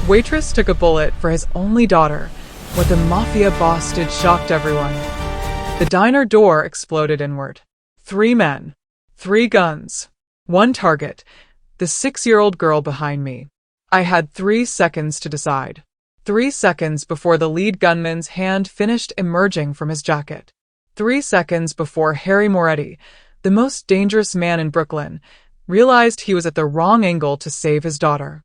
Waitress took a bullet for his only daughter. What the Mafia boss did shocked everyone. The diner door exploded inward. 3 men, 3 guns, 1 target, the 6-year-old girl behind me. I had 3 seconds to decide. 3 seconds before the lead gunman's hand finished emerging from his jacket. 3 seconds before Harry Moretti, the most dangerous man in Brooklyn, realized he was at the wrong angle to save his daughter.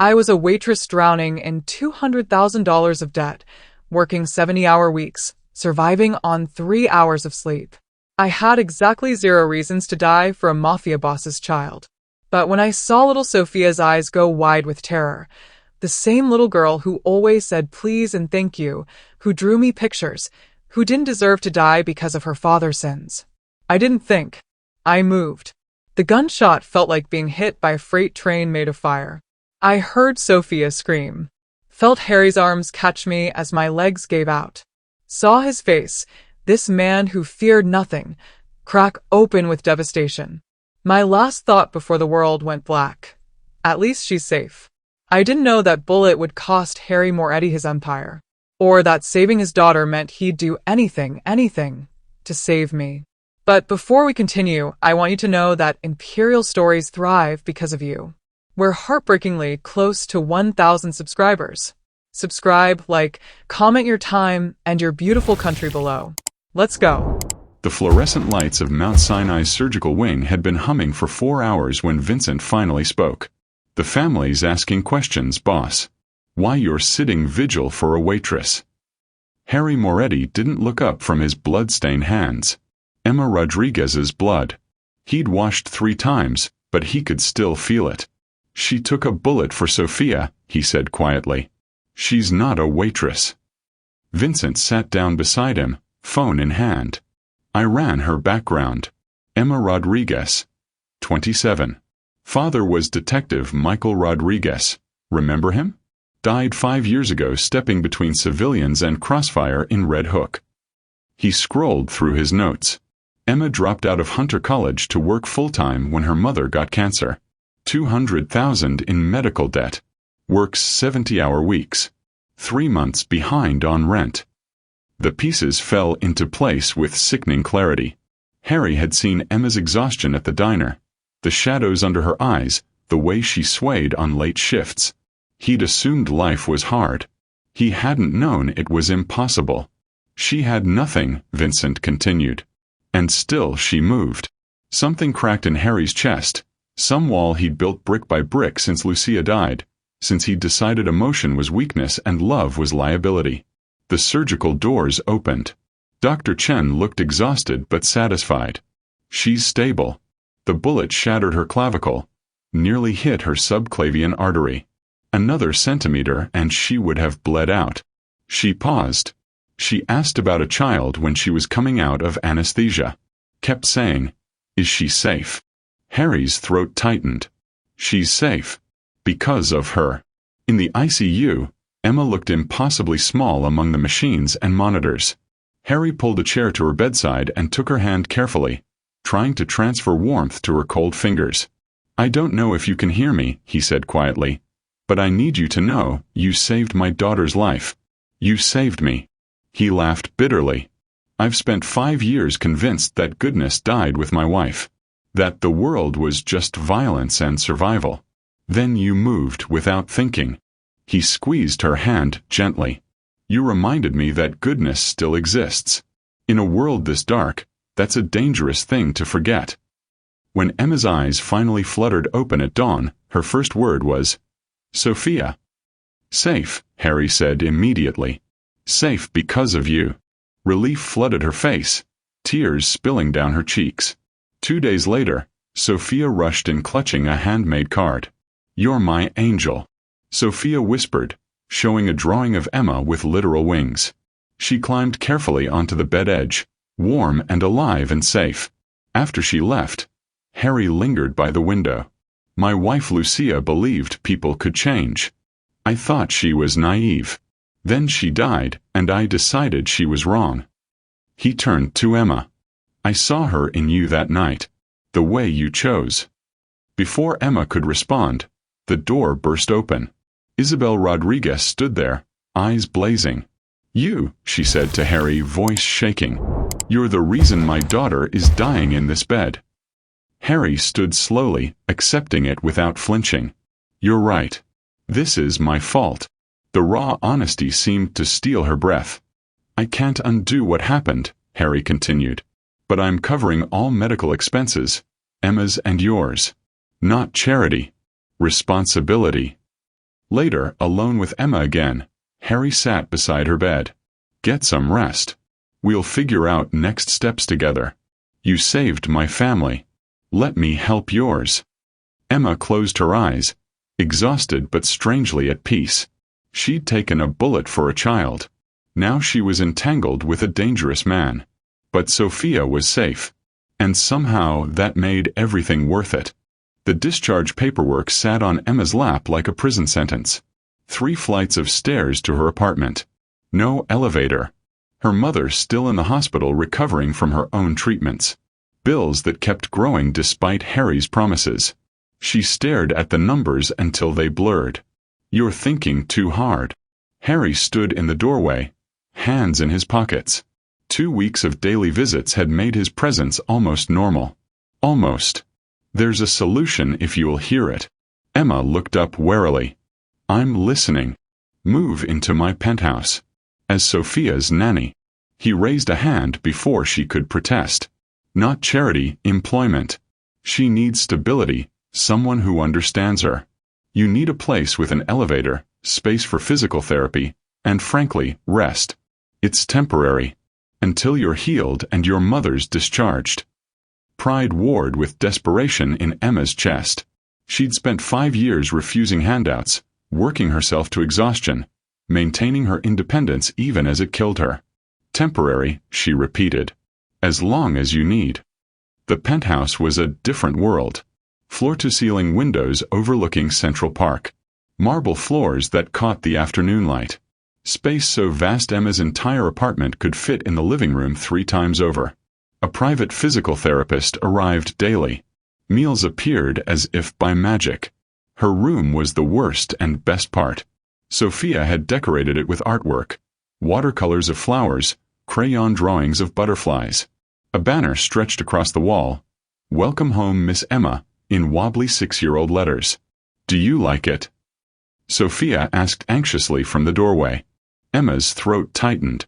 I was a waitress drowning in $200,000 of debt, working 70-hour weeks, surviving on 3 hours of sleep. I had exactly 0 reasons to die for a mafia boss's child. But when I saw little Sophia's eyes go wide with terror, the same little girl who always said please and thank you, who drew me pictures, who didn't deserve to die because of her father's sins. I didn't think. I moved. The gunshot felt like being hit by a freight train made of fire. I heard Sophia scream, felt Harry's arms catch me as my legs gave out, saw his face, this man who feared nothing, crack open with devastation. My last thought before the world went black. At least she's safe. I didn't know that bullet would cost Harry Moretti his empire, or that saving his daughter meant he'd do anything, to save me. But before we continue, I want you to know that Imperial stories thrive because of you. We're heartbreakingly close to 1,000 subscribers. Subscribe, like, comment your time and your beautiful country below. Let's go. The fluorescent lights of Mount Sinai's surgical wing had been humming for 4 hours when Vincent finally spoke. The family's asking questions, boss. Why you're sitting vigil for a waitress? Harry Moretti didn't look up from his blood-stained hands. Emma Rodriguez's blood. He'd washed 3 times, but he could still feel it. She took a bullet for Sophia, he said quietly. She's not a waitress. Vincent sat down beside him, phone in hand. I ran her background. Emma Rodriguez, 27. Father was Detective Michael Rodriguez. Remember him? Died 5 years ago stepping between civilians and crossfire in Red Hook. He scrolled through his notes. Emma dropped out of Hunter College to work full-time when her mother got cancer. $200,000 in medical debt. Works 70-hour weeks. 3 months behind on rent. The pieces fell into place with sickening clarity. Harry had seen Emma's exhaustion at the diner. The shadows under her eyes, the way she swayed on late shifts. He'd assumed life was hard. He hadn't known it was impossible. She had nothing, Vincent continued. And still she moved. Something cracked in Harry's chest. Some wall he'd built brick by brick since Lucia died, since he'd decided emotion was weakness and love was liability. The surgical doors opened. Dr. Chen looked exhausted but satisfied. She's stable. The bullet shattered her clavicle, nearly hit her subclavian artery. Another centimeter and she would have bled out. She paused. She asked about a child when she was coming out of anesthesia. Kept saying, "Is she safe?" Harry's throat tightened. She's safe. Because of her. In the ICU, Emma looked impossibly small among the machines and monitors. Harry pulled a chair to her bedside and took her hand carefully, trying to transfer warmth to her cold fingers. "I don't know if you can hear me," he said quietly, "but I need you to know you saved my daughter's life. You saved me." He laughed bitterly. "I've spent 5 years convinced that goodness died with my wife. That the world was just violence and survival. Then you moved without thinking." He squeezed her hand gently. "You reminded me that goodness still exists. In a world this dark, that's a dangerous thing to forget." When Emma's eyes finally fluttered open at dawn, her first word was, "Sophia." "Safe," Harry said immediately. "Safe because of you." Relief flooded her face, tears spilling down her cheeks. 2 days later, Sophia rushed in clutching a handmade card. "You're my angel," Sophia whispered, showing a drawing of Emma with literal wings. She climbed carefully onto the bed edge, warm and alive and safe. After she left, Harry lingered by the window. "My wife Lucia believed people could change. I thought she was naive. Then she died, and I decided she was wrong." He turned to Emma. "I saw her in you that night. The way you chose." Before Emma could respond, the door burst open. Isabel Rodriguez stood there, eyes blazing. "You," she said to Harry, voice shaking. "You're the reason my daughter is dying in this bed." Harry stood slowly, accepting it without flinching. "You're right. This is my fault." The raw honesty seemed to steal her breath. "I can't undo what happened," Harry continued. "But I'm covering all medical expenses, Emma's and yours. Not charity. Responsibility." Later, alone with Emma again, Harry sat beside her bed. "Get some rest. We'll figure out next steps together. You saved my family. Let me help yours." Emma closed her eyes, exhausted but strangely at peace. She'd taken a bullet for a child. Now she was entangled with a dangerous man. But Sophia was safe. And somehow that made everything worth it. The discharge paperwork sat on Emma's lap like a prison sentence. 3 flights of stairs to her apartment. No elevator. Her mother still in the hospital recovering from her own treatments. Bills that kept growing despite Harry's promises. She stared at the numbers until they blurred. "You're thinking too hard." Harry stood in the doorway, hands in his pockets. 2 weeks of daily visits had made his presence almost normal. Almost. "There's a solution if you'll hear it." Emma looked up warily. "I'm listening. Move into my penthouse. As Sophia's nanny." He raised a hand before she could protest. "Not charity, employment. She needs stability, someone who understands her. You need a place with an elevator, space for physical therapy, and frankly, rest. It's temporary. Until you're healed and your mother's discharged." Pride warred with desperation in Emma's chest. She'd spent 5 years refusing handouts, working herself to exhaustion, maintaining her independence even as it killed her. "Temporary," she repeated. "As long as you need." The penthouse was a different world. Floor-to-ceiling windows overlooking Central Park. Marble floors that caught the afternoon light. Space so vast Emma's entire apartment could fit in the living room 3 times over. A private physical therapist arrived daily. Meals appeared as if by magic. Her room was the worst and best part. Sophia had decorated it with artwork. Watercolors of flowers, crayon drawings of butterflies. A banner stretched across the wall. "Welcome home, Miss Emma," in wobbly 6-year-old letters. "Do you like it?" Sophia asked anxiously from the doorway. Emma's throat tightened.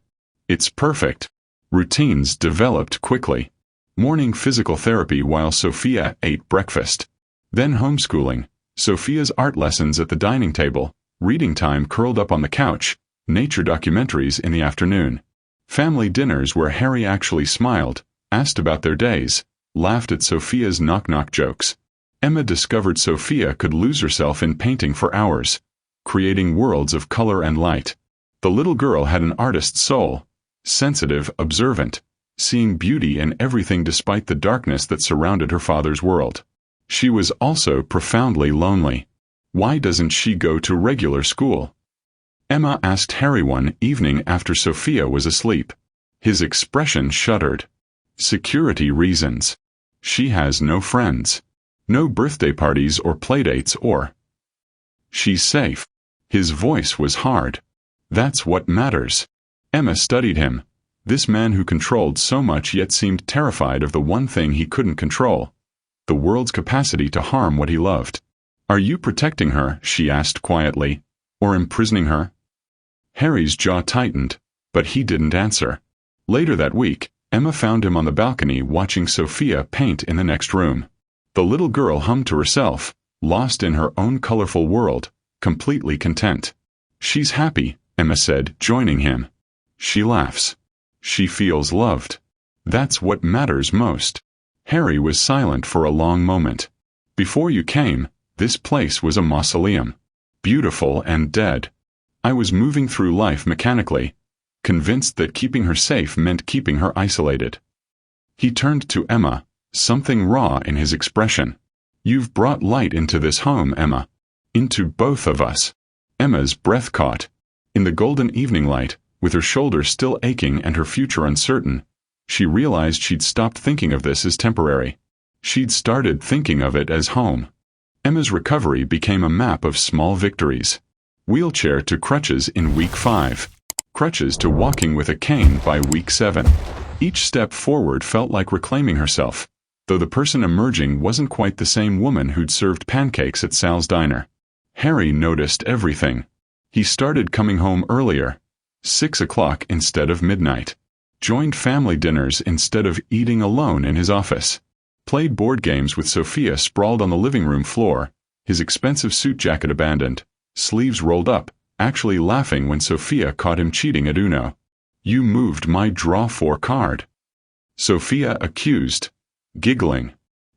"It's perfect." Routines developed quickly. Morning physical therapy while Sophia ate breakfast. Then homeschooling, Sophia's art lessons at the dining table, reading time curled up on the couch, nature documentaries in the afternoon. Family dinners where Harry actually smiled, asked about their days, laughed at Sophia's knock-knock jokes. Emma discovered Sophia could lose herself in painting for hours, creating worlds of color and light. The little girl had an artist's soul, sensitive, observant, seeing beauty in everything despite the darkness that surrounded her father's world. She was also profoundly lonely. Why doesn't she go to regular school? Emma asked Harry one evening after Sophia was asleep. His expression shuddered. Security reasons. She has no friends. No birthday parties or playdates or... She's safe. His voice was hard. That's what matters. Emma studied him. This man who controlled so much yet seemed terrified of the one thing he couldn't control. The world's capacity to harm what he loved. "Are you protecting her?" she asked quietly. "Or imprisoning her?" Harry's jaw tightened, but he didn't answer. Later that week, Emma found him on the balcony watching Sophia paint in the next room. The little girl hummed to herself, lost in her own colorful world, completely content. "She's happy," Emma said, joining him. "She laughs. She feels loved. That's what matters most." Harry was silent for a long moment. "Before you came, this place was a mausoleum. Beautiful and dead. I was moving through life mechanically, convinced that keeping her safe meant keeping her isolated." He turned to Emma, something raw in his expression. "You've brought light into this home, Emma. Into both of us." Emma's breath caught. In the golden evening light, with her shoulder still aching and her future uncertain, she realized she'd stopped thinking of this as temporary. She'd started thinking of it as home. Emma's recovery became a map of small victories. Wheelchair to crutches in week 5. Crutches to walking with a cane by week 7. Each step forward felt like reclaiming herself, though the person emerging wasn't quite the same woman who'd served pancakes at Sal's diner. Harry noticed everything. He started coming home earlier, 6 o'clock instead of midnight. Joined family dinners instead of eating alone in his office. Played board games with Sophia sprawled on the living room floor, his expensive suit jacket abandoned, sleeves rolled up, actually laughing when Sophia caught him cheating at Uno. "You moved my draw 4 card," Sophia accused, giggling.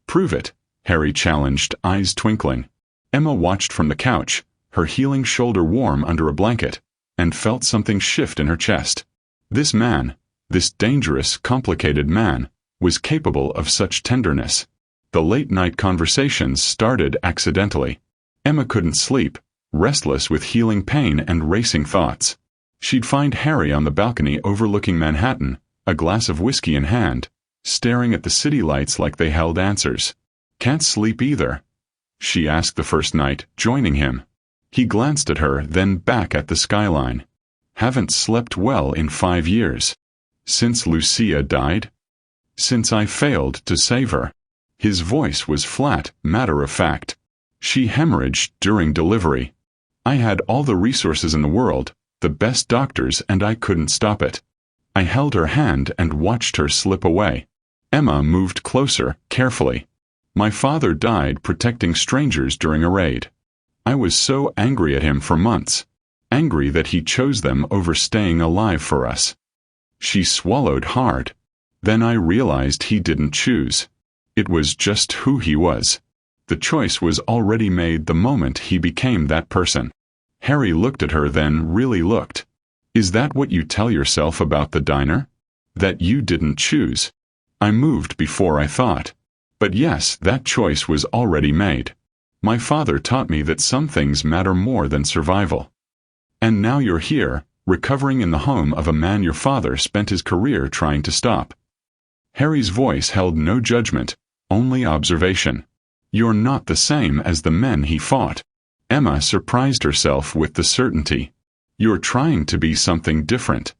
"Prove it," Harry challenged, eyes twinkling. Emma watched from the couch, her healing shoulder warm under a blanket, and felt something shift in her chest. This man, this dangerous, complicated man, was capable of such tenderness. The late-night conversations started accidentally. Emma couldn't sleep, restless with healing pain and racing thoughts. She'd find Harry on the balcony overlooking Manhattan, a glass of whiskey in hand, staring at the city lights like they held answers. "Can't sleep either?" she asked the first night, joining him. He glanced at her, then back at the skyline. "Haven't slept well in 5 years. Since Lucia died? Since I failed to save her." His voice was flat, matter-of-fact. "She hemorrhaged during delivery. I had all the resources in the world, the best doctors, and I couldn't stop it. I held her hand and watched her slip away." Emma moved closer, carefully. "My father died protecting strangers during a raid. I was so angry at him for months. Angry that he chose them over staying alive for us." She swallowed hard. "Then I realized he didn't choose. It was just who he was. The choice was already made the moment he became that person." Harry looked at her, then really looked. "Is that what you tell yourself about the diner? That you didn't choose? I moved before I thought. But yes, that choice was already made. My father taught me that some things matter more than survival. And now you're here, recovering in the home of a man your father spent his career trying to stop." Harry's voice held no judgment, only observation. "You're not the same as the men he fought." Emma surprised herself with the certainty. "You're trying to be something different."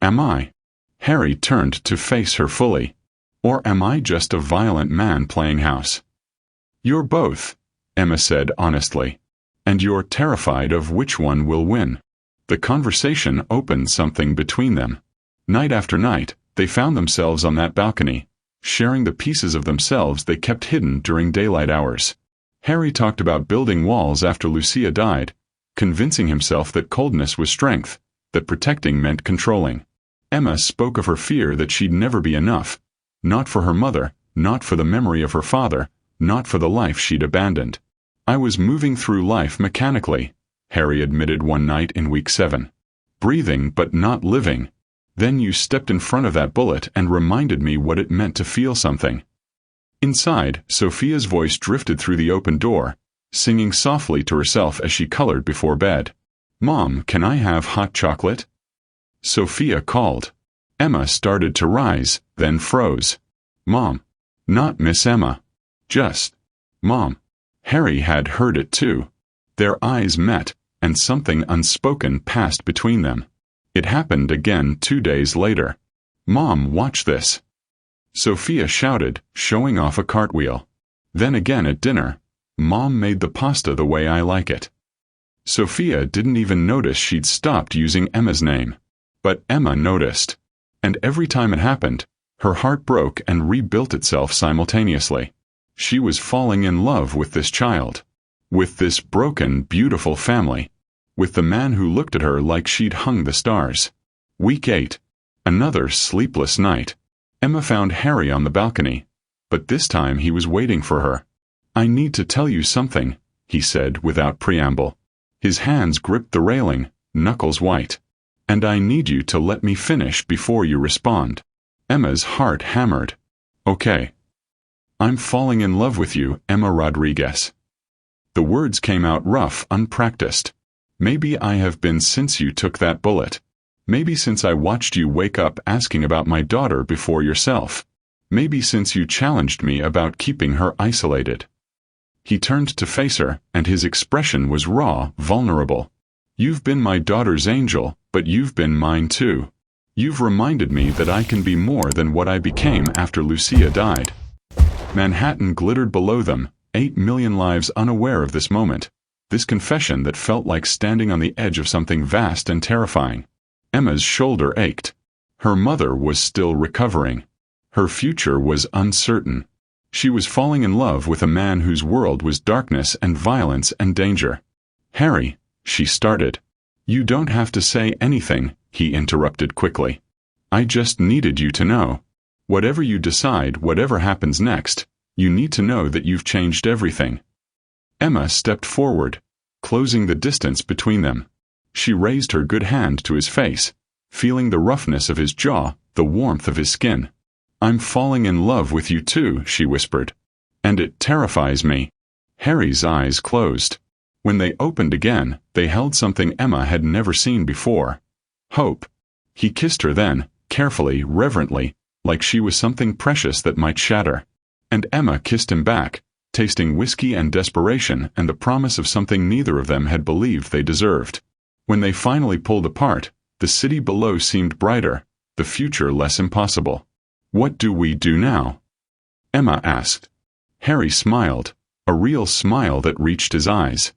"Am I?" Harry turned to face her fully. "Or am I just a violent man playing house?" "You're both," Emma said honestly. "And you're terrified of which one will win." The conversation opened something between them. Night after night, they found themselves on that balcony, sharing the pieces of themselves they kept hidden during daylight hours. Harry talked about building walls after Lucia died, convincing himself that coldness was strength, that protecting meant controlling. Emma spoke of her fear that she'd never be enough, not for her mother, not for the memory of her father, not for the life she'd abandoned. "I was moving through life mechanically," Harry admitted one night in week 7. "Breathing but not living. Then you stepped in front of that bullet and reminded me what it meant to feel something." Inside, Sophia's voice drifted through the open door, singing softly to herself as she colored before bed. "Mom, can I have hot chocolate?" Sophia called. Emma started to rise, then froze. "Mom." "Not Miss Emma. Just Mom." Harry had heard it too. Their eyes met, and something unspoken passed between them. It happened again 2 days later. "Mom, watch this," Sophia shouted, showing off a cartwheel. Then again at dinner. "Mom made the pasta the way I like it." Sophia didn't even notice she'd stopped using Emma's name. But Emma noticed. And every time it happened, her heart broke and rebuilt itself simultaneously. She was falling in love with this child. With this broken, beautiful family. With the man who looked at her like she'd hung the stars. Week 8. Another sleepless night. Emma found Harry on the balcony. But this time he was waiting for her. "I need to tell you something," he said without preamble. His hands gripped the railing, knuckles white. "And I need you to let me finish before you respond." Emma's heart hammered. "Okay. I'm falling in love with you, Emma Rodriguez." The words came out rough, unpracticed. "Maybe I have been since you took that bullet. Maybe since I watched you wake up asking about my daughter before yourself. Maybe since you challenged me about keeping her isolated." He turned to face her, and his expression was raw, vulnerable. You've been my daughter's angel, but you've been mine too. You've reminded me that I can be more than what I became after Lucia died. Manhattan glittered below them, 8 million lives unaware of this moment, this confession that felt like standing on the edge of something vast and terrifying. Emma's shoulder ached. Her mother was still recovering. Her future was uncertain. She was falling in love with a man whose world was darkness and violence and danger. "Harry," she started. "You don't have to say anything," he interrupted quickly. "I just needed you to know. Whatever you decide, whatever happens next, you need to know that you've changed everything." Emma stepped forward, closing the distance between them. She raised her good hand to his face, feeling the roughness of his jaw, the warmth of his skin. "I'm falling in love with you too," she whispered. "And it terrifies me." Harry's eyes closed. When they opened again, they held something Emma had never seen before. Hope. He kissed her then, carefully, reverently, like she was something precious that might shatter. And Emma kissed him back, tasting whiskey and desperation and the promise of something neither of them had believed they deserved. When they finally pulled apart, the city below seemed brighter, the future less impossible. "What do we do now?" Emma asked. Harry smiled, a real smile that reached his eyes.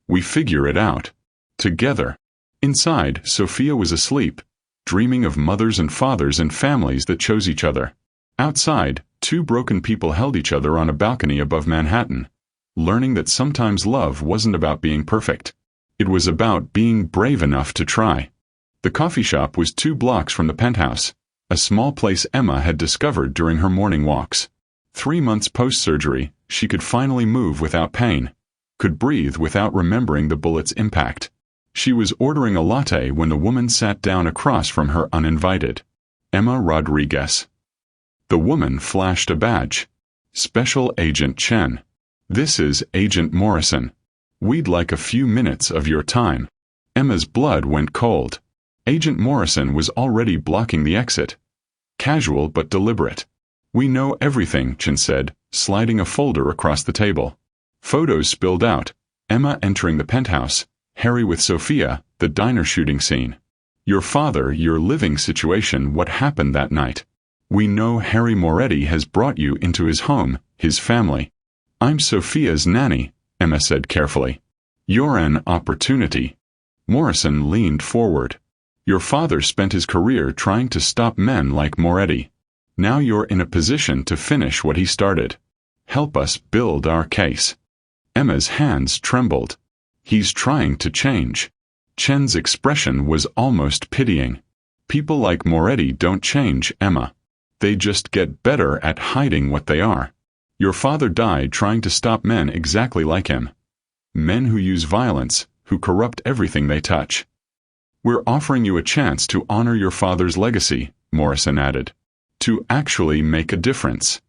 "We figure it out. Together." Inside, Sophia was asleep, dreaming of mothers and fathers and families that chose each other. Outside, two broken people held each other on a balcony above Manhattan, learning that sometimes love wasn't about being perfect. It was about being brave enough to try. The coffee shop was 2 blocks from the penthouse, a small place Emma had discovered during her morning walks. 3 months post-surgery, she could finally move without pain, could breathe without remembering the bullet's impact. She was ordering a latte when the woman sat down across from her uninvited. Emma Rodriguez. The woman flashed a badge. "Special Agent Chen. This is Agent Morrison. We'd like a few minutes of your time." Emma's blood went cold. Agent Morrison was already blocking the exit. Casual but deliberate. "We know everything," Chen said, sliding a folder across the table. Photos spilled out, Emma entering the penthouse, Harry with Sophia, the diner shooting scene. "Your father, your living situation, what happened that night. We know Harry Moretti has brought you into his home, his family." "I'm Sophia's nanny," Emma said carefully. "You're an opportunity." Morrison leaned forward. "Your father spent his career trying to stop men like Moretti. Now you're in a position to finish what he started. Help us build our case." Emma's hands trembled. "He's trying to change." Chen's expression was almost pitying. "People like Moretti don't change, Emma. They just get better at hiding what they are. Your father died trying to stop men exactly like him. Men who use violence, who corrupt everything they touch. We're offering you a chance to honor your father's legacy," Morrison added. "To actually make a difference."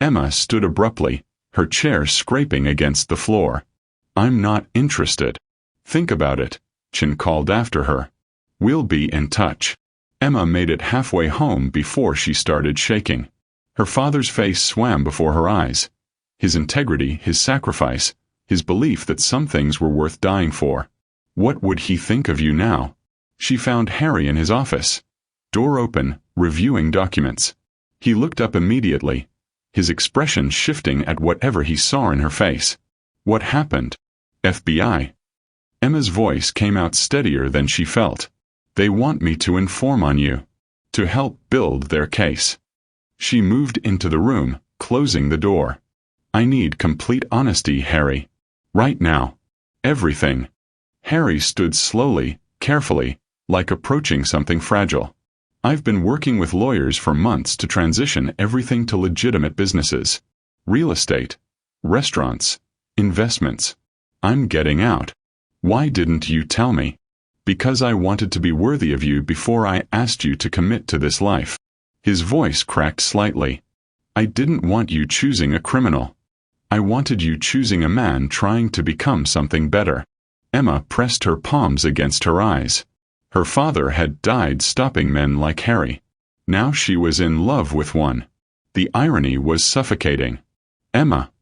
Emma stood abruptly, her chair scraping against the floor. "I'm not interested." "Think about it," Chen called after her. "We'll be in touch." Emma made it halfway home before she started shaking. Her father's face swam before her eyes. His integrity, his sacrifice, his belief that some things were worth dying for. What would he think of you now? She found Harry in his office. Door open, reviewing documents. He looked up immediately, his expression shifting at whatever he saw in her face. "What happened?" "FBI." Emma's voice came out steadier than she felt. "They want me to inform on you. To help build their case." She moved into the room, closing the door. "I need complete honesty, Harry. Right now. Everything." Harry stood slowly, carefully, like approaching something fragile. "I've been working with lawyers for months to transition everything to legitimate businesses. Real estate, restaurants, investments. I'm getting out. Why didn't you tell me?" "Because I wanted to be worthy of you before I asked you to commit to this life." His voice cracked slightly. "I didn't want you choosing a criminal. I wanted you choosing a man trying to become something better." Emma pressed her palms against her eyes. Her father had died stopping men like Harry. Now she was in love with one. The irony was suffocating. "Emma."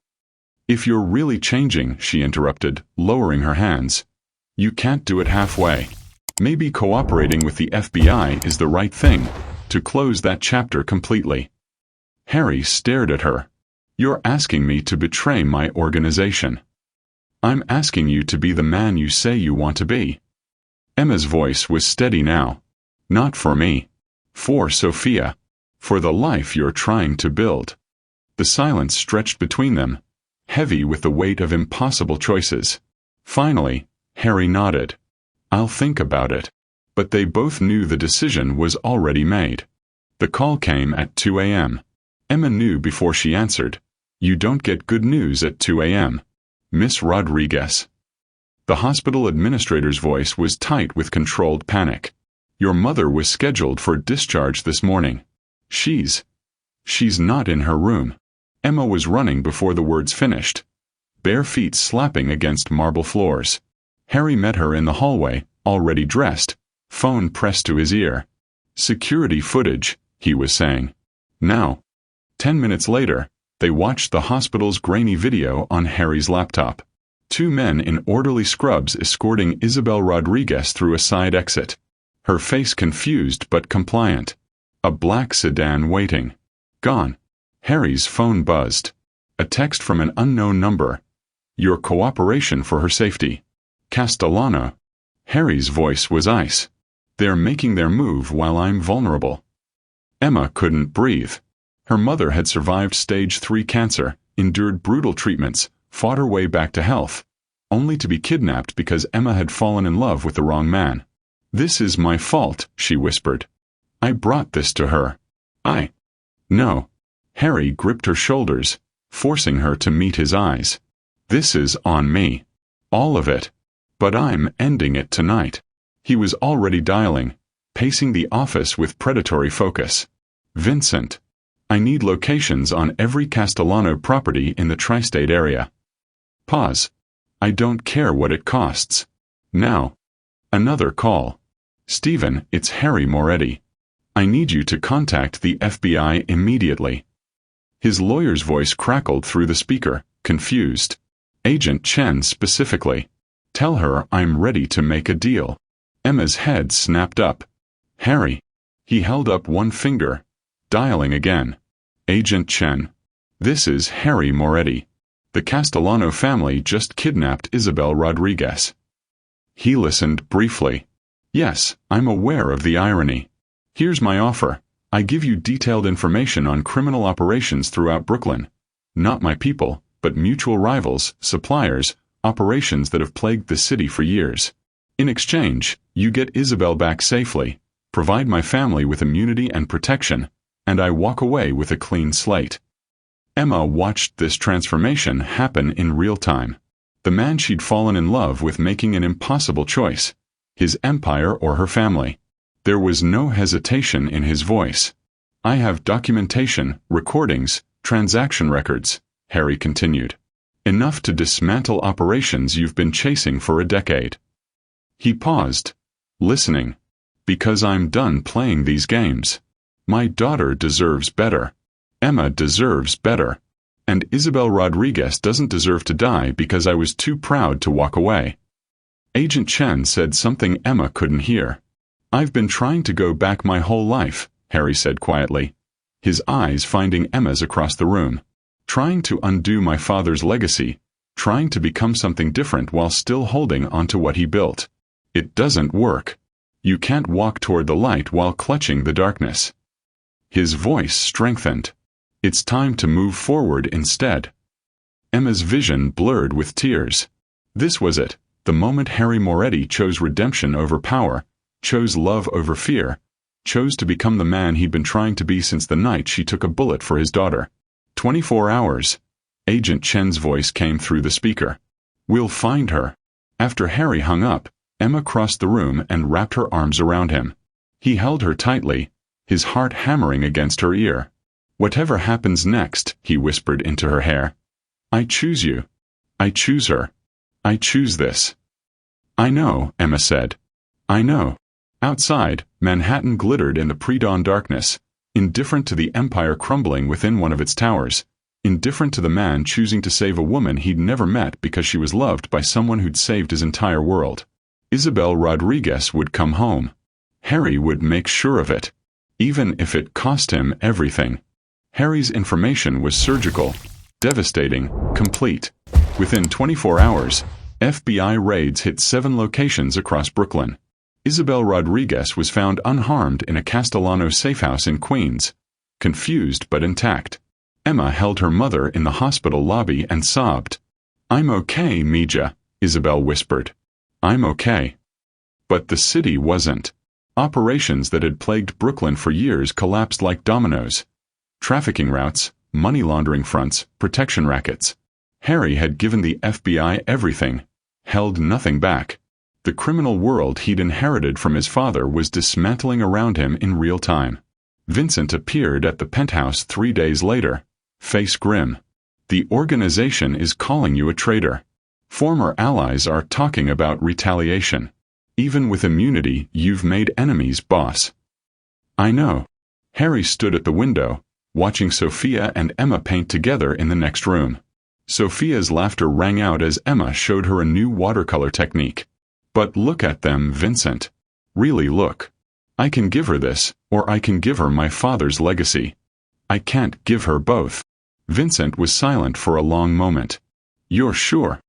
"If you're really changing," she interrupted, lowering her hands, You can't do it halfway. Maybe cooperating with the FBI is the right thing, to close that chapter completely. Harry stared at her. You're asking me to betray my organization. I'm asking you to be the man you say you want to be. Emma's voice was steady now. Not for me. For Sophia. For the life you're trying to build. The silence stretched between them, heavy with the weight of impossible choices. Finally, Harry nodded. I'll think about it. But they both knew the decision was already made. The call came at 2 a.m. Emma knew before she answered. You don't get good news at 2 a.m. Miss Rodriguez. The hospital administrator's voice was tight with controlled panic. Your mother was scheduled for discharge this morning. She's not in her room. Emma was running before the words finished, bare feet slapping against marble floors. Harry met her in the hallway, already dressed, phone pressed to his ear. Security footage, he was saying. Now. 10 minutes later, they watched the hospital's grainy video on Harry's laptop. 2 men in orderly scrubs escorting Isabel Rodriguez through a side exit. Her face confused but compliant. A black sedan waiting. Gone. Harry's phone buzzed. A text from an unknown number. Your cooperation for her safety. Castellano. Harry's voice was ice. They're making their move while I'm vulnerable. Emma couldn't breathe. Her mother had survived stage 3 cancer, endured brutal treatments, fought her way back to health, only to be kidnapped because Emma had fallen in love with the wrong man. This is my fault, she whispered. I brought this to her. No. Harry gripped her shoulders, forcing her to meet his eyes. This is on me. All of it. But I'm ending it tonight. He was already dialing, pacing the office with predatory focus. Vincent. I need locations on every Castellano property in the tri-state area. Pause. I don't care what it costs. Now. Another call. Stephen, it's Harry Moretti. I need you to contact the FBI immediately. His lawyer's voice crackled through the speaker, confused. Agent Chen specifically. Tell her I'm ready to make a deal. Emma's head snapped up. Harry. He held up one finger, dialing again. Agent Chen. This is Harry Moretti. The Castellano family just kidnapped Isabel Rodriguez. He listened briefly. Yes, I'm aware of the irony. Here's my offer. I give you detailed information on criminal operations throughout Brooklyn. Not my people, but mutual rivals, suppliers, operations that have plagued the city for years. In exchange, you get Isabel back safely, provide my family with immunity and protection, and I walk away with a clean slate. Emma watched this transformation happen in real time. The man she'd fallen in love with making an impossible choice. His empire or her family. There was no hesitation in his voice. I have documentation, recordings, transaction records, Harry continued. Enough to dismantle operations you've been chasing for a decade. He paused, listening. Because I'm done playing these games. My daughter deserves better. Emma deserves better. And Isabel Rodriguez doesn't deserve to die because I was too proud to walk away. Agent Chen said something Emma couldn't hear. I've been trying to go back my whole life, Harry said quietly, his eyes finding Emma's across the room. Trying to undo my father's legacy, trying to become something different while still holding onto what he built. It doesn't work. You can't walk toward the light while clutching the darkness. His voice strengthened. It's time to move forward instead. Emma's vision blurred with tears. This was it, the moment Harry Moretti chose redemption over power, chose love over fear, chose to become the man he'd been trying to be since the night she took a bullet for his daughter. 24 hours. Agent Chen's voice came through the speaker. We'll find her. After Harry hung up, Emma crossed the room and wrapped her arms around him. He held her tightly, his heart hammering against her ear. Whatever happens next, he whispered into her hair. I choose you. I choose her. I choose this. I know, Emma said. I know. Outside, Manhattan glittered in the pre-dawn darkness, indifferent to the empire crumbling within one of its towers, indifferent to the man choosing to save a woman he'd never met because she was loved by someone who'd saved his entire world. Isabel Rodriguez would come home. Harry would make sure of it, even if it cost him everything. Harry's information was surgical, devastating, complete. Within 24 hours, FBI raids hit 7 locations across Brooklyn. Isabel Rodriguez was found unharmed in a Castellano safehouse in Queens, confused but intact. Emma held her mother in the hospital lobby and sobbed. "I'm okay, Mija," Isabel whispered. "I'm okay." But the city wasn't. Operations that had plagued Brooklyn for years collapsed like dominoes. Trafficking routes, money laundering fronts, protection rackets. Harry had given the FBI everything, held nothing back. The criminal world he'd inherited from his father was dismantling around him in real time. Vincent appeared at the penthouse 3 days later, face grim. "The organization is calling you a traitor. Former allies are talking about retaliation. Even with immunity, you've made enemies, boss." "I know." Harry stood at the window, watching Sophia and Emma paint together in the next room. Sophia's laughter rang out as Emma showed her a new watercolor technique. "But look at them, Vincent. Really look. I can give her this, or I can give her my father's legacy. I can't give her both." Vincent was silent for a long moment. "You're sure?"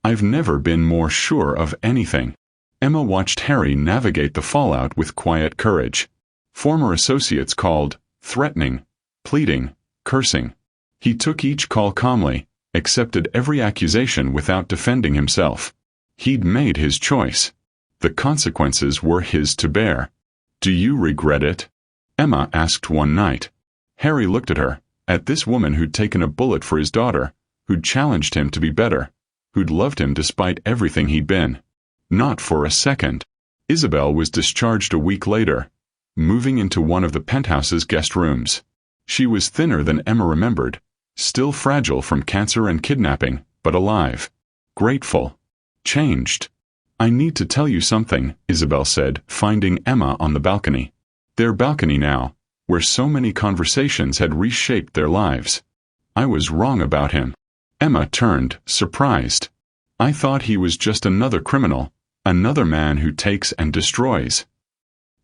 "I've never been more sure of anything." Emma watched Harry navigate the fallout with quiet courage. Former associates called, threatening, pleading, cursing. He took each call calmly, accepted every accusation without defending himself. He'd made his choice. The consequences were his to bear. "Do you regret it?" Emma asked one night. Harry looked at her, at this woman who'd taken a bullet for his daughter, who'd challenged him to be better, who'd loved him despite everything he'd been. Not for a second. Isabel was discharged a week later, moving into one of the penthouse's guest rooms. She was thinner than Emma remembered, still fragile from cancer and kidnapping, but alive. Grateful. Changed. "I need to tell you something," Isabel said, finding Emma on the balcony. Their balcony now, where so many conversations had reshaped their lives. "I was wrong about him." Emma turned, surprised. "I thought he was just another criminal, another man who takes and destroys."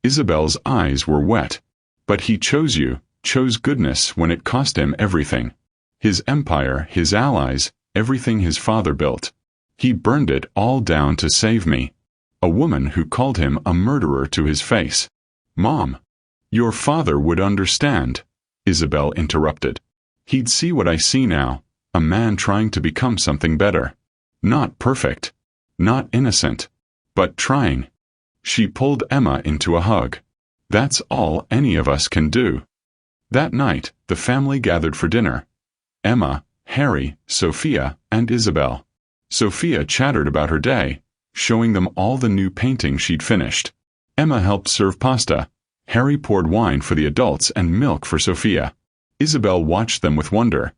Isabel's eyes were wet. "But he chose you, chose goodness when it cost him everything. His empire, his allies, everything his father built. He burned it all down to save me." A woman who called him a murderer to his face. "Mom, your father would understand," Isabel interrupted. "He'd see what I see now, a man trying to become something better. Not perfect, not innocent, but trying." She pulled Emma into a hug. "That's all any of us can do." That night, the family gathered for dinner. Emma, Harry, Sophia, and Isabel. Sophia chattered about her day, showing them all the new painting she'd finished. Emma helped serve pasta. Harry poured wine for the adults and milk for Sophia. Isabel watched them with wonder.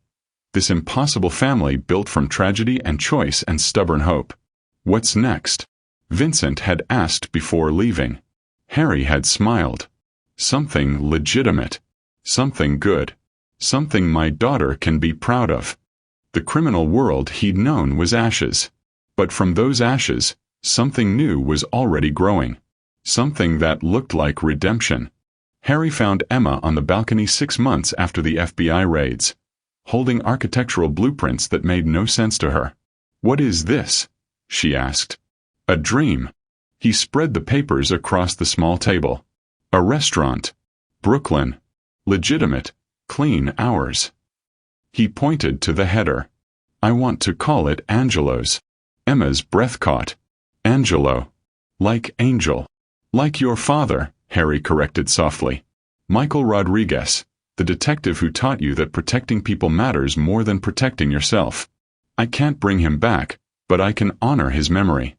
This impossible family built from tragedy and choice and stubborn hope. "What's next?" Vincent had asked before leaving. Harry had smiled. "Something legitimate. Something good. Something my daughter can be proud of." The criminal world he'd known was ashes. But from those ashes, something new was already growing. Something that looked like redemption. Harry found Emma on the balcony 6 months after the FBI raids, holding architectural blueprints that made no sense to her. "What is this?" she asked. "A dream." He spread the papers across the small table. "A restaurant. Brooklyn. Legitimate, clean hours." He pointed to the header. "I want to call it Angelo's." Emma's breath caught. "Angelo. Like angel." "Like your father," Harry corrected softly. "Michael Rodriguez, the detective who taught you that protecting people matters more than protecting yourself. I can't bring him back, but I can honor his memory.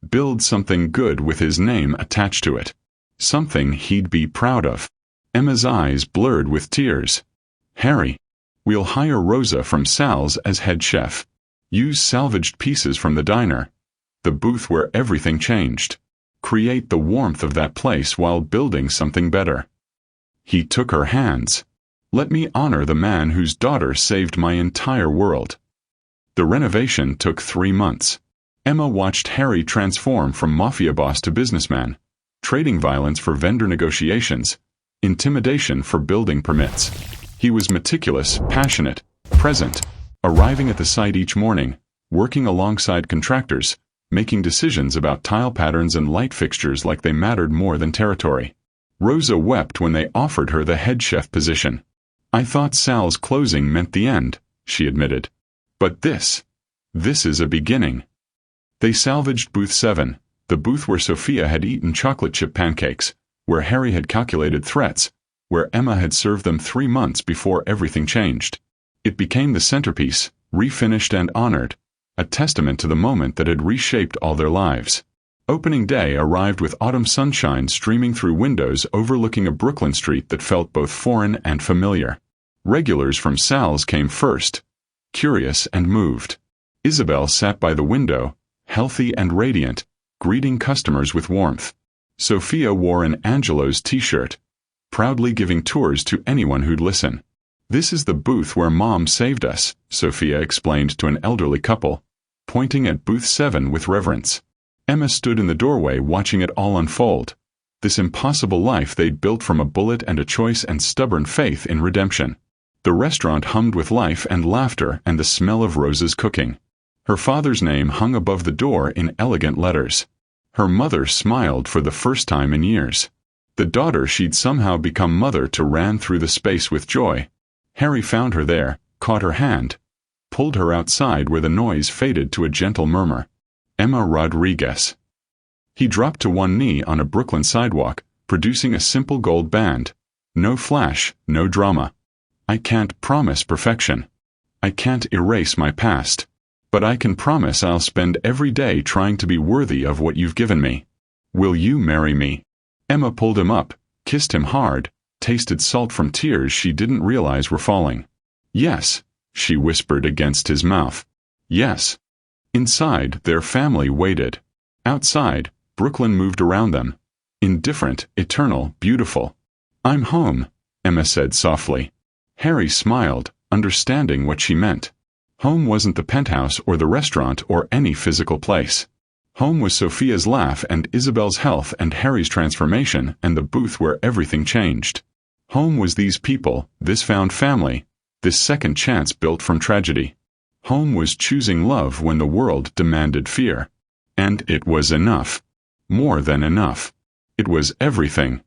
Build something good with his name attached to it. Something he'd be proud of." Emma's eyes blurred with tears. "Harry, we'll hire Rosa from Sal's as head chef. Use salvaged pieces from the diner, the booth where everything changed. Create the warmth of that place while building something better." He took her hands. "Let me honor the man whose daughter saved my entire world." The renovation took 3 months. Emma watched Harry transform from mafia boss to businessman, trading violence for vendor negotiations, intimidation for building permits. He was meticulous, passionate, present, arriving at the site each morning, working alongside contractors, making decisions about tile patterns and light fixtures like they mattered more than territory. Rosa wept when they offered her the head chef position. "I thought Sal's closing meant the end," she admitted. "But this is a beginning." They salvaged booth 7, the booth where Sophia had eaten chocolate chip pancakes, where Harry had calculated threats, where Emma had served them 3 months before everything changed. It became the centerpiece, refinished and honored, a testament to the moment that had reshaped all their lives. Opening day arrived with autumn sunshine streaming through windows overlooking a Brooklyn street that felt both foreign and familiar. Regulars from Sal's came first, curious and moved. Isabel sat by the window, healthy and radiant, greeting customers with warmth. Sophia wore an Angelo's t-shirt, proudly giving tours to anyone who'd listen. "This is the booth where Mom saved us," Sophia explained to an elderly couple, pointing at booth 7 with reverence. Emma stood in the doorway watching it all unfold, this impossible life they'd built from a bullet and a choice and stubborn faith in redemption. The restaurant hummed with life and laughter and the smell of Rosa's cooking. Her father's name hung above the door in elegant letters. Her mother smiled for the first time in years. The daughter she'd somehow become mother to ran through the space with joy. Harry found her there, caught her hand, pulled her outside where the noise faded to a gentle murmur. "Emma Rodriguez." He dropped to one knee on a Brooklyn sidewalk, producing a simple gold band. No flash, no drama. "I can't promise perfection. I can't erase my past. But I can promise I'll spend every day trying to be worthy of what you've given me. Will you marry me?" Emma pulled him up, kissed him hard, tasted salt from tears she didn't realize were falling. "Yes," she whispered against his mouth. "Yes." Inside, their family waited. Outside, Brooklyn moved around them. Indifferent, eternal, beautiful. "I'm home," Emma said softly. Harry smiled, understanding what she meant. Home wasn't the penthouse or the restaurant or any physical place. Home was Sophia's laugh and Isabel's health and Harry's transformation and the booth where everything changed. Home was these people, this found family, this second chance built from tragedy. Home was choosing love when the world demanded fear. And it was enough. More than enough. It was everything.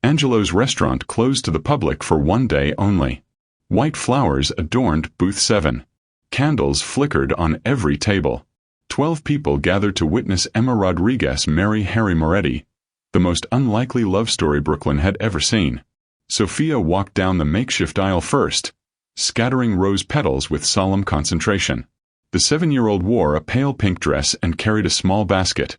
Angelo's restaurant closed to the public for one day only. White flowers adorned booth 7. Candles flickered on every table. 12 people gathered to witness Emma Rodriguez marry Harry Moretti, the most unlikely love story Brooklyn had ever seen. Sophia walked down the makeshift aisle first, scattering rose petals with solemn concentration. The 7-year-old wore a pale pink dress and carried a small basket,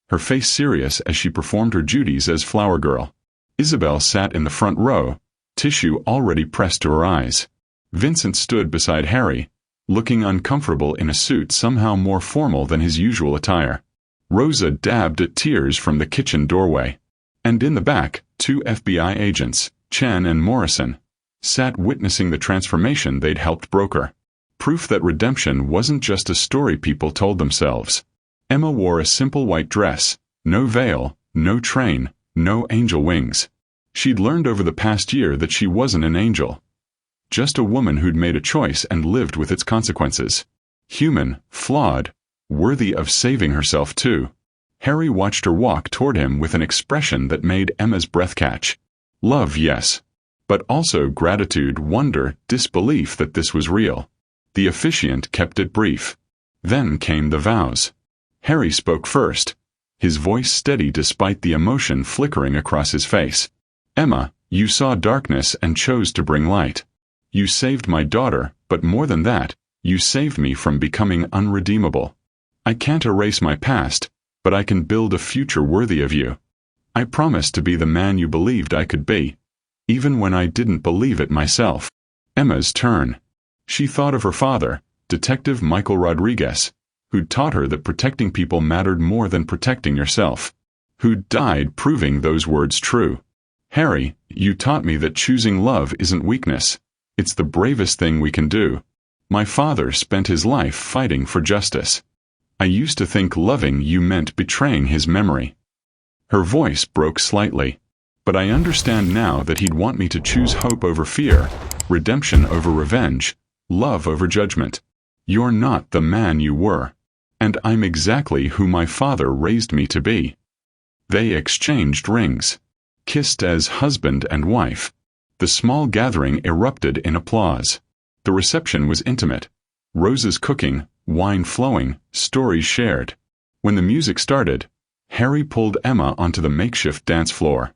her face serious as she performed her duties as flower girl. Isabel sat in the front row, tissue already pressed to her eyes. Vincent stood beside Harry, looking uncomfortable in a suit somehow more formal than his usual attire. Rosa dabbed at tears from the kitchen doorway. And in the back, 2 FBI agents, Chen and Morrison, sat witnessing the transformation they'd helped broker. Proof that redemption wasn't just a story people told themselves. Emma wore a simple white dress, no veil, no train, no angel wings. She'd learned over the past year that she wasn't an angel. Just a woman who'd made a choice and lived with its consequences. Human, flawed, worthy of saving herself too. Harry watched her walk toward him with an expression that made Emma's breath catch. Love, yes. But also gratitude, wonder, disbelief that this was real. The officiant kept it brief. Then came the vows. Harry spoke first, his voice steady despite the emotion flickering across his face. "Emma, you saw darkness and chose to bring light. You saved my daughter, but more than that, you saved me from becoming unredeemable. I can't erase my past, but I can build a future worthy of you. I promise to be the man you believed I could be, even when I didn't believe it myself." Emma's turn. She thought of her father, Detective Michael Rodriguez, who'd taught her that protecting people mattered more than protecting yourself, who'd died proving those words true. "Harry, you taught me that choosing love isn't weakness. It's the bravest thing we can do. My father spent his life fighting for justice. I used to think loving you meant betraying his memory." Her voice broke slightly. "But I understand now that he'd want me to choose hope over fear, redemption over revenge, love over judgment. You're not the man you were. And I'm exactly who my father raised me to be." They exchanged rings, kissed as husband and wife. The small gathering erupted in applause. The reception was intimate. Roses cooking, wine flowing, stories shared. When the music started, Harry pulled Emma onto the makeshift dance floor.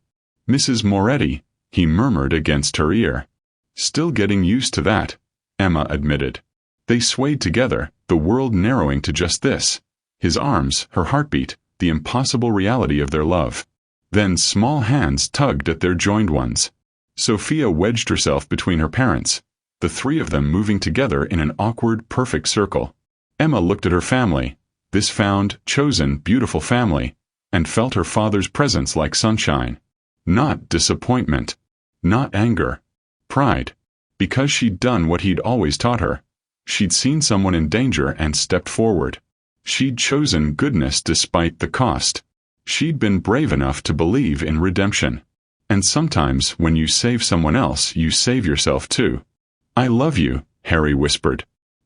"Mrs. Moretti," he murmured against her ear. "Still getting used to that," Emma admitted. They swayed together, the world narrowing to just this: his arms, her heartbeat, the impossible reality of their love. Then small hands tugged at their joined ones. Sophia wedged herself between her parents, the three of them moving together in an awkward, perfect circle. Emma looked at her family, this found, chosen, beautiful family, and felt her father's presence like sunshine. Not disappointment. Not anger. Pride. Because she'd done what he'd always taught her. She'd seen someone in danger and stepped forward. She'd chosen goodness despite the cost. She'd been brave enough to believe in redemption. And sometimes, when you save someone else, you save yourself too. "I love you," Harry whispered.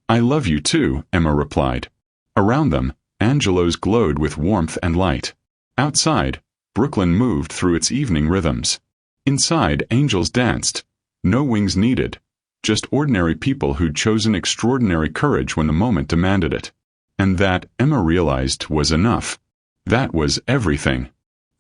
"I love you too," Emma replied. Around them, Angelo's glowed with warmth and light. Outside, Brooklyn moved through its evening rhythms. Inside, angels danced. No wings needed. Just ordinary people who'd chosen extraordinary courage when the moment demanded it. And that, Emma realized, was enough. That was everything.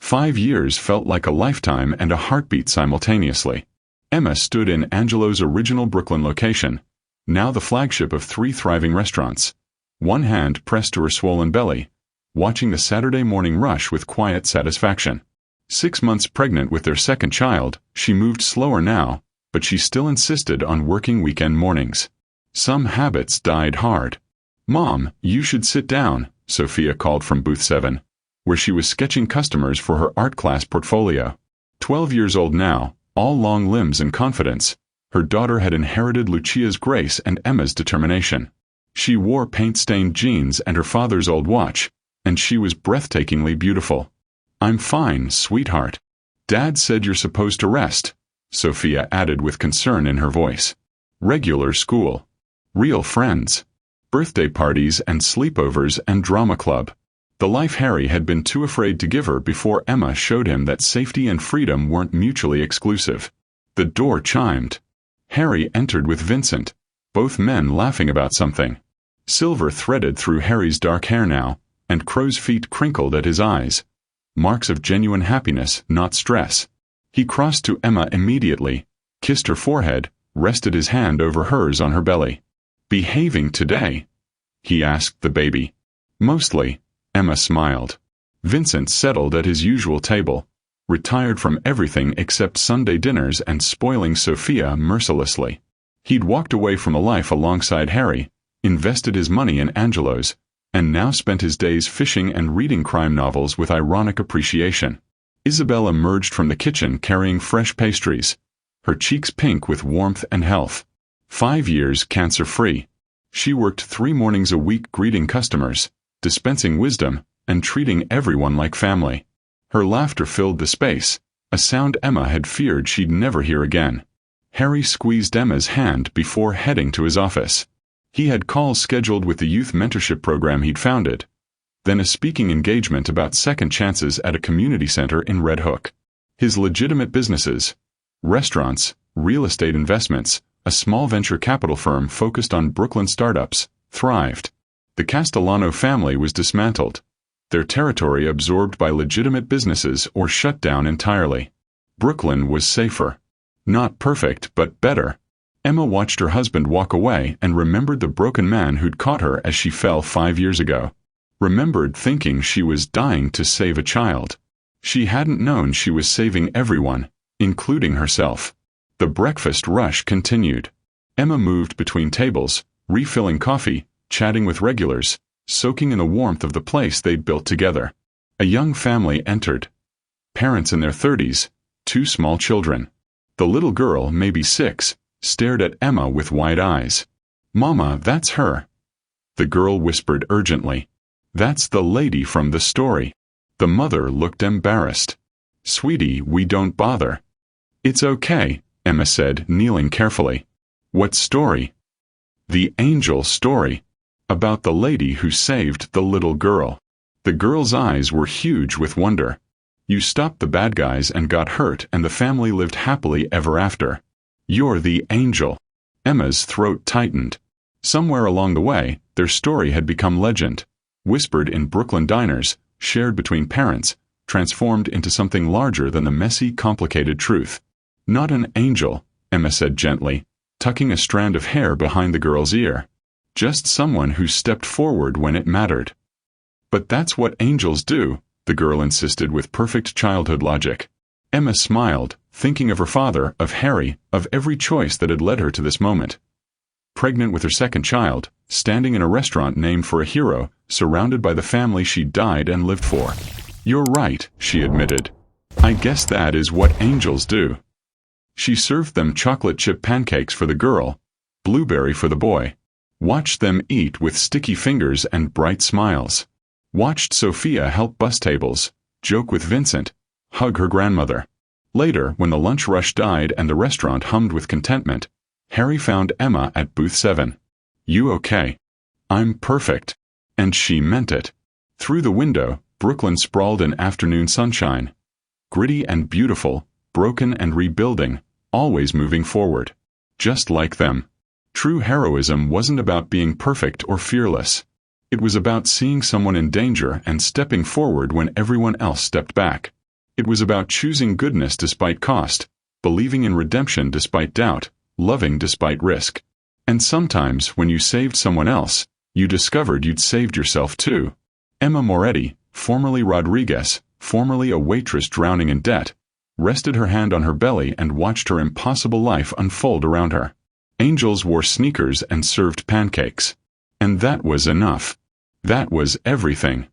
5 years felt like a lifetime and a heartbeat simultaneously. Emma stood in Angelo's original Brooklyn location, now the flagship of 3 thriving restaurants. One hand pressed to her swollen belly, watching the Saturday morning rush with quiet satisfaction. 6 months pregnant with their second child, she moved slower now, but she still insisted on working weekend mornings. Some habits died hard. "Mom, you should sit down," Sophia called from booth 7, where she was sketching customers for her art class portfolio. 12 years old now, all long limbs and confidence, her daughter had inherited Lucia's grace and Emma's determination. She wore paint-stained jeans and her father's old watch, and she was breathtakingly beautiful. "I'm fine, sweetheart. Dad said you're supposed to rest," Sophia added with concern in her voice. Regular school. Real friends. Birthday parties and sleepovers and drama club. The life Harry had been too afraid to give her before Emma showed him that safety and freedom weren't mutually exclusive. The door chimed. Harry entered with Vincent, both men laughing about something. Silver threaded through Harry's dark hair now, and crow's feet crinkled at his eyes. Marks of genuine happiness, not stress. He crossed to Emma immediately, kissed her forehead, rested his hand over hers on her belly. "Behaving today?" he asked the baby. "Mostly," Emma smiled. Vincent settled at his usual table, retired from everything except Sunday dinners and spoiling Sophia mercilessly. He'd walked away from a life alongside Harry, invested his money in Angelo's, and now spent his days fishing and reading crime novels with ironic appreciation. Isabel emerged from the kitchen carrying fresh pastries, her cheeks pink with warmth and health. 5 years cancer-free. She worked 3 mornings a week greeting customers, dispensing wisdom, and treating everyone like family. Her laughter filled the space, a sound Emma had feared she'd never hear again. Harry squeezed Emma's hand before heading to his office. He had calls scheduled with the youth mentorship program he'd founded, then a speaking engagement about second chances at a community center in Red Hook. His legitimate businesses, restaurants, real estate investments, a small venture capital firm focused on Brooklyn startups, thrived. The Castellano family was dismantled, their territory absorbed by legitimate businesses or shut down entirely. Brooklyn was safer. Not perfect, but better. Emma watched her husband walk away and remembered the broken man who'd caught her as she fell 5 years ago. Remembered thinking she was dying to save a child. She hadn't known she was saving everyone, including herself. The breakfast rush continued. Emma moved between tables, refilling coffee, chatting with regulars, soaking in the warmth of the place they'd built together. A young family entered. Parents in their 30s, 2 small children. The little girl, maybe 6, stared at Emma with wide eyes. "Mama, that's her," the girl whispered urgently. That's the lady from the story. The mother looked embarrassed. Sweetie, we don't bother. It's okay, Emma said, kneeling carefully. What story? The Angel story. About the lady who saved the little girl. The girl's eyes were huge with wonder. You stopped the bad guys and got hurt, and the family lived happily ever after. You're the angel. Emma's throat tightened. Somewhere along the way, their story had become legend. Whispered in Brooklyn diners, shared between parents, transformed into something larger than the messy, complicated truth. Not an angel, Emma said gently, tucking a strand of hair behind the girl's ear. Just someone who stepped forward when it mattered. But that's what angels do, the girl insisted with perfect childhood logic. Emma smiled, thinking of her father, of Harry, of every choice that had led her to this moment. Pregnant with her second child, standing in a restaurant named for a hero, surrounded by the family she died and lived for. You're right, she admitted. I guess that is what angels do. She served them chocolate chip pancakes for the girl, blueberry for the boy. Watched them eat with sticky fingers and bright smiles. Watched Sophia help bus tables, joke with Vincent, hug her grandmother. Later, when the lunch rush died and the restaurant hummed with contentment, Harry found Emma at booth 7. You okay? I'm perfect. And she meant it. Through the window, Brooklyn sprawled in afternoon sunshine. Gritty and beautiful, broken and rebuilding, always moving forward. Just like them. True heroism wasn't about being perfect or fearless. It was about seeing someone in danger and stepping forward when everyone else stepped back. It was about choosing goodness despite cost, believing in redemption despite doubt, loving despite risk. And sometimes, when you saved someone else, you discovered you'd saved yourself too. Emma Moretti, formerly Rodriguez, formerly a waitress drowning in debt, rested her hand on her belly and watched her impossible life unfold around her. Angels wore sneakers and served pancakes. And that was enough. That was everything.